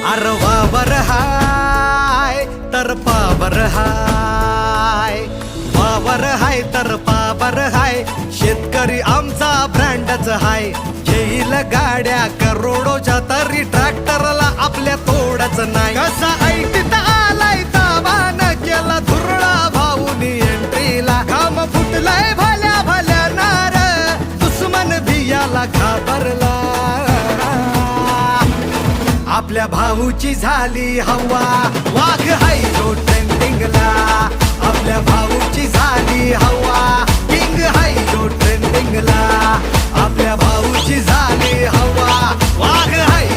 अरे वावर हाय तर पावर हाय, वावर हाय तर पावर हाय, शेतकरी आमचा ब्रँडच हाय. येईल गाड्या करोडोच्या तरी ट्रॅक्टरला आपल्या तोडच नाही. कसा ऐटीत आलाय तावान केला धुरळा भाऊनी एंट्रीला. काम फुटलाय भल्या भल्या नार, दुश्मन भियाला घाबरला. आपल्या भाऊची झाली हवा, वाघ हाय जो ट्रेंडिंगला. आपल्या भाऊची झाली हवा, किंग हाय जो ट्रेंडिंगला. आपल्या भाऊची झाली हवा, वाघ हाय